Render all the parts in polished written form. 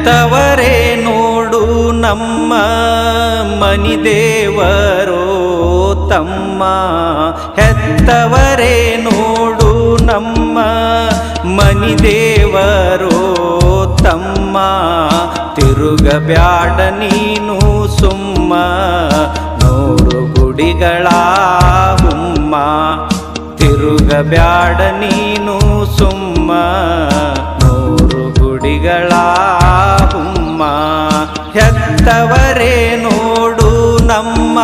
ಹೆತ್ತವರೇ ನೋಡು ನಮ್ಮ ಮನಿದೇವರೋ ತಮ್ಮ. ಹೆತ್ತವರೇ ನೋಡು ನಮ್ಮ ಮನಿದೇವರೋ ತಮ್ಮ. ತಿರುಗಬ್ಯಾಡ ನೀನು ಸುಮ್ಮ ನೂರು ಗುಡಿಗಳ ಹುಮ್ಮ. ತಿರುಗಬ್ಯಾಡ ನೀನು ಸುಮ್ಮ ನೂರು ಗುಡಿಗಳ ಹುಮ್ಮ. ಹೆತ್ತವರೇ ನೋಡು ನಮ್ಮ.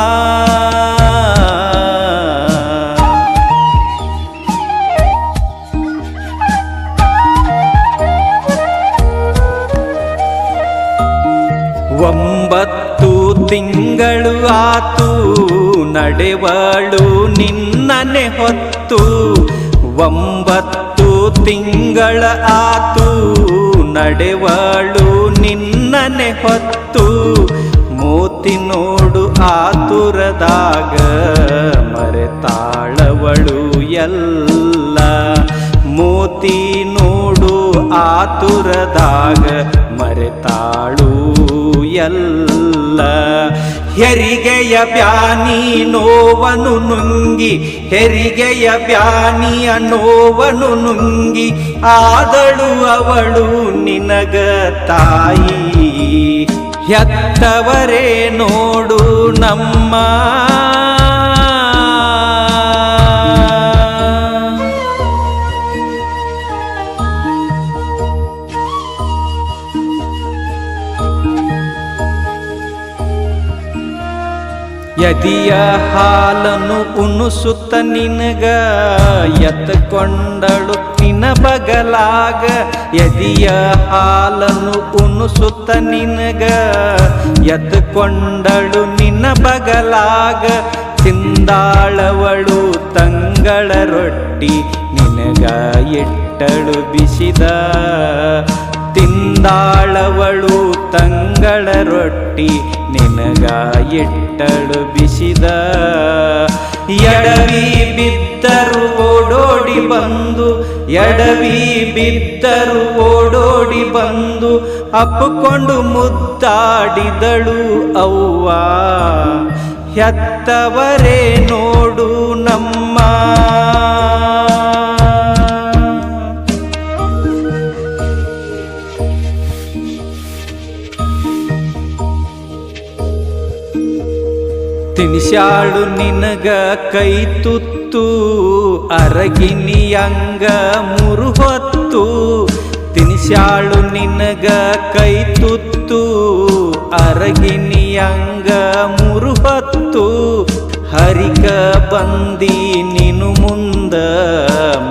ಒಂಬತ್ತು ತಿಂಗಳು ಆತು ನಡೆವಳು ನಿನ್ನನೆ ಹೊತ್ತು. ಒಂಬತ್ತು ತಿಂಗಳ ಆತು ನಡೆವಳು ನಿನ್ನನೆ ಹೊತ್ತು. ಮೋತಿ ನೋಡು ಆತುರದಾಗ ಮರೆತಾಳವಳು ಎಲ್ಲ. ಮೋತಿ ನೋಡು ಆತುರದಾಗ ಮರೆತಾಳು ಎಲ್ಲ. ಹೆರಿಗೆಯ ಬ್ಯಾನಿ ನೋವನು ನುಂಗಿ ಹೆರಿಗೆಯ ಬ್ಯಾನಿಯ ನೋವನು ನುಂಗಿ ಆದಳು ಅವಳು ನಿನಗ ತಾಯಿ. ಹೆತ್ತವರೇ ನೋಡು ನಮ್ಮ. ಎದಿಯ ಹಾಲನ್ನು ಉಣಿಸುತ್ತ ನಿನಗ ಎತ್ತಕೊಂಡಳು ನಿನ ಬಗಲಾಗ. ಎದಿಯ ಹಾಲನ್ನು ಉಣಿಸುತ್ತ ನಿನಗ ಎತ್ತಕೊಂಡಳು ನಿನ ಬಗಲಾಗ. ತಿಂದಾಳವಳು ತಂಗಳ ರೊಟ್ಟಿ ನಿನಗ ಇಟ್ಟಳು ಬಿಸಿದ. ತಿಂದಾಳವಳು ತಂಗಳ ರೊಟ್ಟಿ ನಿನಗ ಇಟ್ಟಳು ಬಿಸಿದ. ಎಡವಿ ಬಿದ್ದರು ಓಡೋಡಿ ಬಂದು ಎಡವಿ ಬಿದ್ದರು ಓಡೋಡಿ ಬಂದು ಅಪ್ಪಿಕೊಂಡು ಮುದ್ದಾಡಿದಳು ಅವ್ವ. ಹೆತ್ತವರೇ ನೋಡು ನಮ್ಮ. ತಿನಿಸ್ಯಾಳು ನಿನಗ ಕೈ ತುತ್ತು ಅರಗಿನಿಯಂಗ ಮೂರು ಹೊತ್ತು. ತಿನಿಸ್ಯಾಳು ನಿನಗ ಕೈ ತುತ್ತು ಅರಗಿನಿಯಂಗ ಮೂರು ಹೊತ್ತು. ಹರಿಕ ಬಂದಿ ನೀನು ಮುಂದ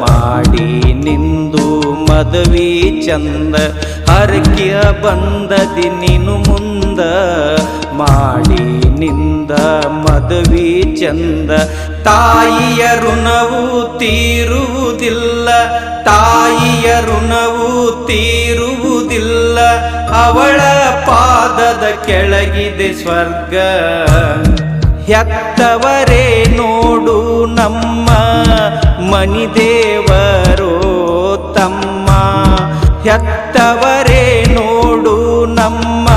ಮಾಡಿ ನಿಂದು ಮದುವೆ ಚಂದ. ಹರಕೆಯ ಬಂದದಿ ನೀನು ಮುಂದ ಮಾಡಿ ನಿಂದ ಮದುವೆ ಚಂದ. ತಾಯಿಯ ಋಣವು ತೀರುವುದಿಲ್ಲ ತಾಯಿಯ ಋಣವು ತೀರುವುದಿಲ್ಲ. ಅವಳ ಪಾದದ ಕೆಳಗಿದೆ ಸ್ವರ್ಗ. ಹೆತ್ತವರೇ ನೋಡು ನಮ್ಮ ಮನಿದೇವರೋ ತಮ್ಮ. ಹೆತ್ತವರೇ ನೋಡು ನಮ್ಮ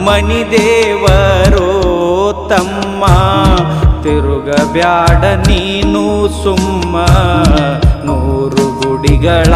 ಮನಿದೇವರೋ ತಮ್ಮ. ತಿರುಗಬ್ಯಾಡ ನೀನು ಸುಮ್ಮ ನೂರು ಗುಡಿಗಳ